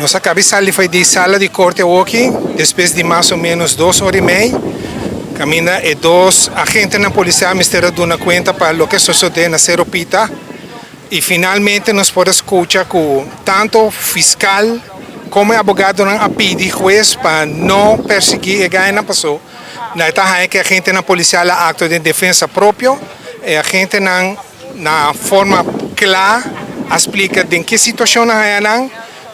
Nossa cabeça ali foi de sala de corte aqui, depois de mais ou menos 2 horas e meia. Camina e dois agentes na polícia me estavam dando conta para o que sucedeu na Seropita. E finalmente nós podemos escutar que tanto fiscal como advogado não pedem juiz para não perseguir e ganhar na pessoa. Na etapa que a gente na polícia há acto de defesa próprio, e a gente na forma clara explica em que situação não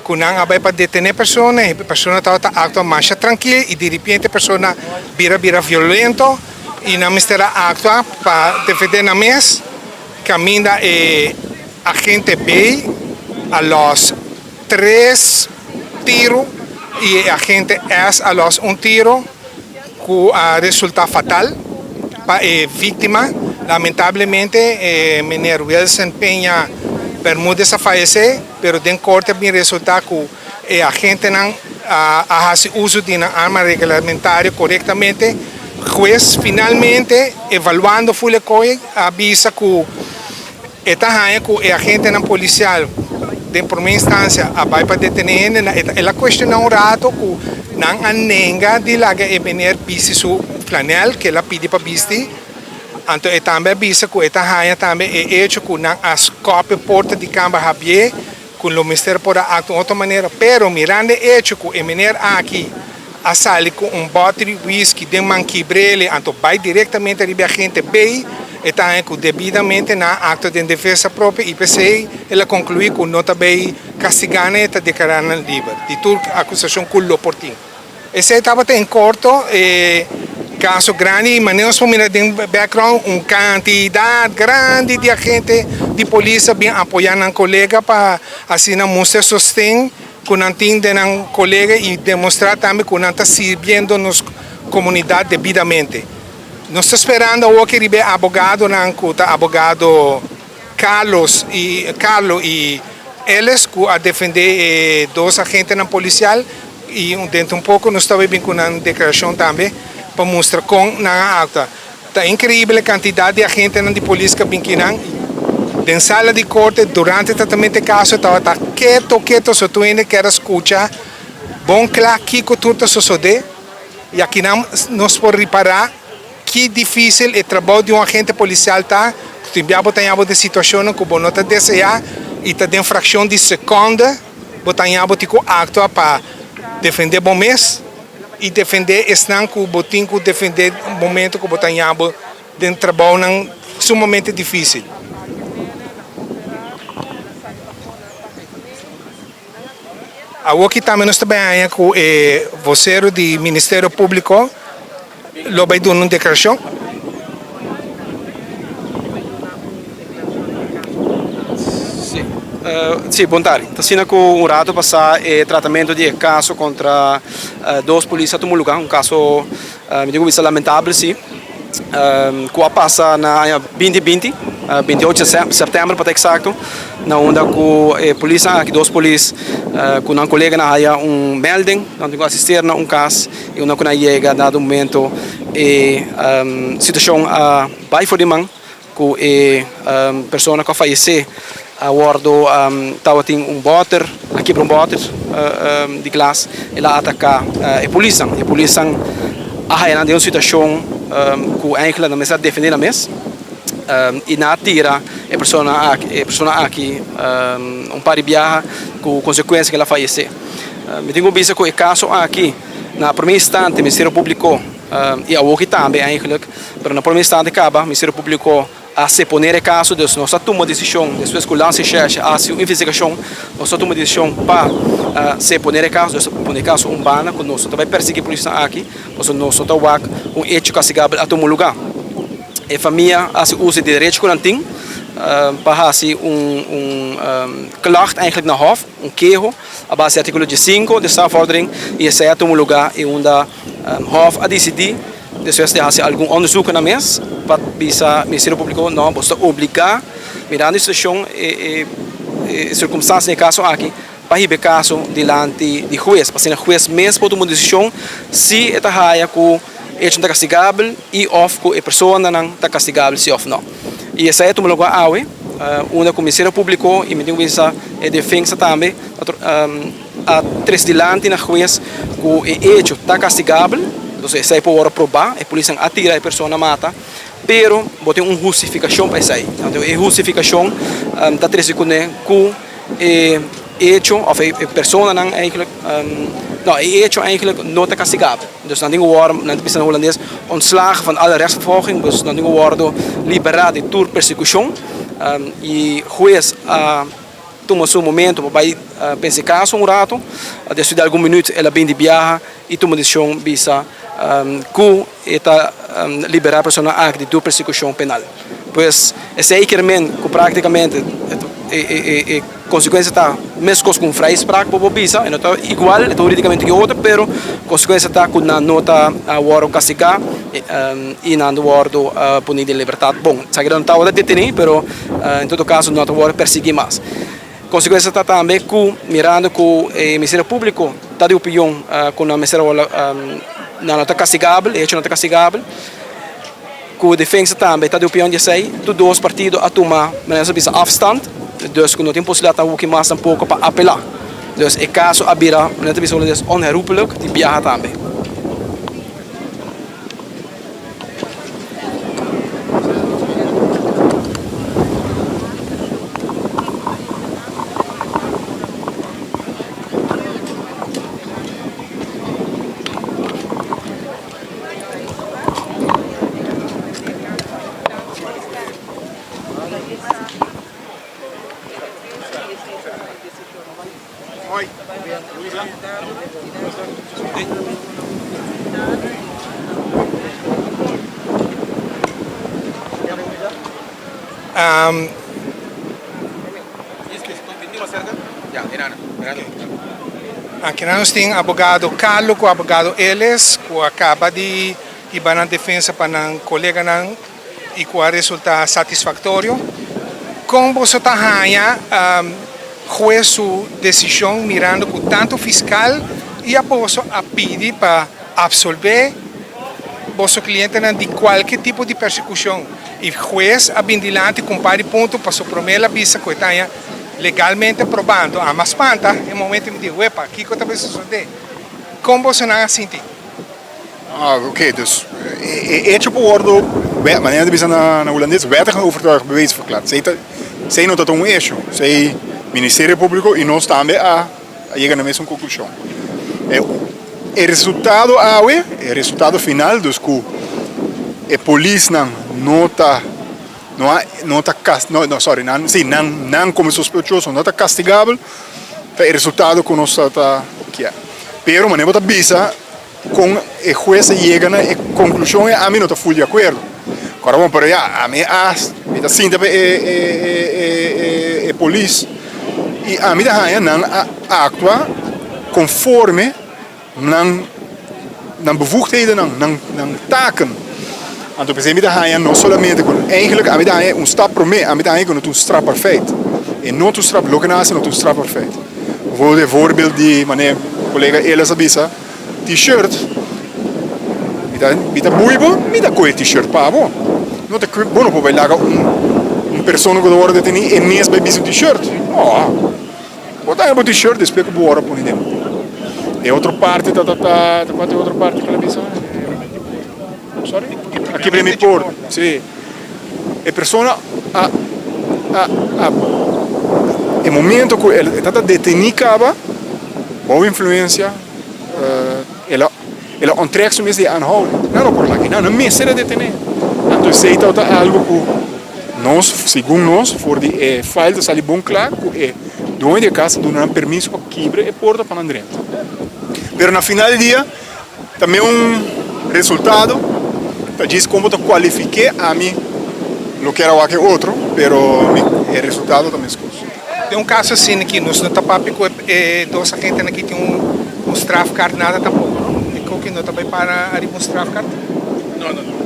que não vai para detener pessoas, e a pessoa está acto mais tranquila e de repente a pessoa vira violento e não mistura acto para defender na mesa, caminha e a gente vê a los 3 tiros e a gente é a los 1 tiro que resulta fatal para a vítima. Lamentavelmente, menino Wilson Peña Bermúdez a falecer, pero den corte me resulta que a gente não faz uso de uma arma regulamentar corretamente. Juiz finalmente evaluando full coisa avisa que a gente na policial de primeira instância vai para detener ela questiona rato que não anenga de lá que venir viste su flanel que ela pede para viste. Então, também avisa que esta raia também é hecho com as cópias porta de câmara Javier, com o Ministério por actuar de outra maneira. Pero mirando é hecho que venir aqui a sair com bote de whisky de manquibrele, então vai diretamente a gente bem, e também que devidamente na acto de defesa própria IPC, ela conclui que não está bem castigando e declarando livre. De toda a acusação que o portinho. Esse estava em corto. Caso grande, mas nós vamos ver em background uma quantidade grande de agentes de polícia bem apoiando a colega para assim mostrar sustento com a colega e demonstrar também que não está servindo nos comunidade devidamente. Nós estamos esperando o que o advogado Carlos e eles que a defender 2 agentes na policial e dentro pouco nós estamos bem com uma declaração também para mostrar com na alta. Está incrível a quantidade de agentes de polícia que vem aqui na sala de corte durante o tratamento de caso estava quieto, só tu ainda quer escutar bom claro que tudo sucede e aqui nós podemos reparar que difícil é o trabalho de agente policial tá. Temos de situação que o não está desejar e está de fração de segunda, botamos de acto para defender bom mês e defender que o botim que defender o momento que botamos de trabalho sumamente difícil. Aqui também nós também com o voceiro do Ministério Público, lo vai dar uma declaração. Sì, buon tardi. Tassina con un rato passa trattamento di caso contra 2 polizia a lugar, un caso mi dico visto lamentabile, sì. Qua passa na 2020, 28 setembro para exato, na onda com polícia, aqui 2 polícia, com uma colega na área melding, não tenho assistir na caso e uma quando chega dado momento situação vai for de mão com pessoa que faleceu. A bordo estava um boter, aqui para boter de classe, ela ataca a polícia a de uma situação que eigenlijk não está defendendo a mesa e na tira a pessoa aqui par de viagem com consequência que ela faleceu. Me tenho visto que o caso aqui na primeira instante o Ministério Público e a outra também eigenlijk, mas na primeira instante acaba o Ministério Público a se poner o caso, nós tomamos decisão, depois que o lance checha a sua investigação, nós tomamos decisão para se poner o caso, nós poner o caso bana, quando nós também perseguir a polícia aqui, nós tomamos hecho castigável a todo lugar. A família a se usa de direito corantim para fazer klacht eigenlijk na hof, queijo, a base do artigo 5 de strafvordering, e esse é todo lugar e onde hof a decidir. Depois de fazer algum onderzoek na mesa, para o Ministério Público não pode obrigar, mirando a situação e circunstâncias no caso aqui, para ir caso diante do juiz, para ser o juiz mesmo pode tomar decisão se esta raia que é castigável e ou que a pessoa não está castigável se ou não. E essa é o lugar onde o Ministério Público e a defesa também a tres delante na juez que o hecho está castigável, então sai por provar, a polícia atira a pessoa mata, pero botem uma justificação para sair. Então a justificação está três com que hecho of a persona não eigenlijk nou, hecho eigenlijk nooit castigável. Dus dan dingen worden, na de holandês, ontslagen van alle rechtsvervolging, dus dan dingen worden liberado por persecução. E juez toma seu momento para pensar caso rato, depois de alguns minutos ela vem de viagem e toma decisão bisa que está liberar a pessoa de persecução penal. Pois esse é que praticamente a consequência está mesmo com freispraak para visa, não está igual juridicamente que outra, pero a consequência está que não está a castigar e não está punido em liberdade. Bom, se não está detenido, pero em todo caso não está perseguir mais. A consequência está também que mirando que o Ministério Público está de opinião que o Ministério não está castigável, o hecho não está castigável. Que a defesa também está de opinião de sair, dos dois partidos a tomar afstand. Dus que não tem possibilidade de mais um pouco para apelar. Dus é caso abira, net is onherroepelijk, die viaja também. Aqui nós temos advogado Carlos, o advogado Eles, que acaba de ir na defesa para um colega e que o resultado satisfatório. Como você está juez sua decisão mirando com tanto fiscal e a você a pedir para absolver vosso cliente de qualquer tipo de persecução. E o juez a vigilante compare ponto para suprimir a visa que está legalmente provando. A mas panta, em momento me digo, epa, aqui que está sucedendo. Como você não sente? Oké, dus eentje op orde, wanneer de bisa na holandês, wettig overtuigd bewezen verklaard. Zij não um eixo, zij Ministério Público e nós também a chegar na mesma conclusão. O resultado final dos que a polícia não como sospechoso, não está castigável, é o resultado que nós está que é. Pero maneira da bisa com o juez chega na conclusão a mim não está full de acordo. Agora vamos para allá, a mim está sim também a polícia e a mim não atua conforme na bevoegdheden, na taken. Want op een gegeven moment não somente eigenlijk a mim stap por me, a mim eigenlijk een straf perfect. En não straf locatie, não straf perfect. Bijvoorbeeld voorbeeld die meneer collega Elis Abisa, t-shirt. Mita buibo, mita coi t-shirt pa bo. Não te bono po vai laga persona que dovrebbe tenere e mês vai bis t-shirt. Oh. Botar um t-shirt e spiedo boa por dentro. E outra parte quanto é outra parte que ela bisa? Sorry? Aqui para me pôr. Sim. E persona o momento que ela está detenida, boa influência, ela onttrekt mesmo de aanhouden. Não por lá que não me será detener. Então sei então algo que nós, segundo nós, for de falta sair bom claro que dono de casa dá permisso para quebrar a porta para dentro. Pero na final do dia também resultado diz como eu qualifiquei a mim não quero qualquer outro, pero o resultado também é coisa. Tem caso assim aqui, nós não estamos com dois agentes aqui tem straf card nada tampouco. E que não também para a straf card? Não.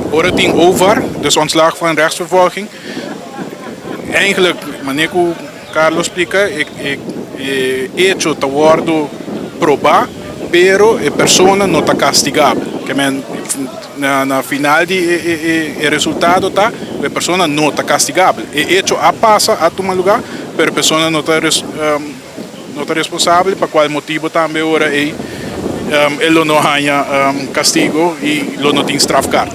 Agora tem over, dus ontslag van rechtsvervolging. Eigenlijk, wanneer Carlos explica, hecho te worden probar, pero a persona não está castigável. Que na final o resultado tá, a persona não está castigável. E hecho a passa a tomar lugar, per persona não está responsável, por qual motivo também ora ele não ganha castigo e ele não tem strafkaart.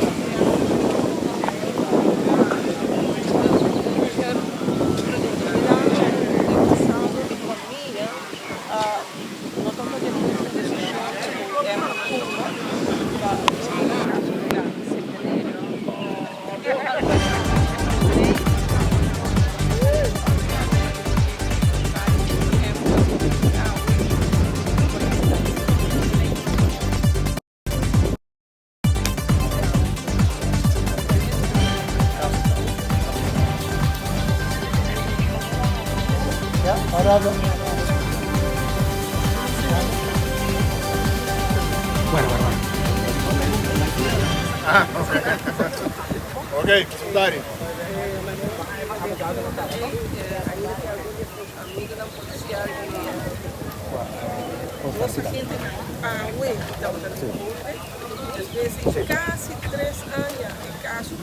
Ok, Dari. Casi 3 años en caso de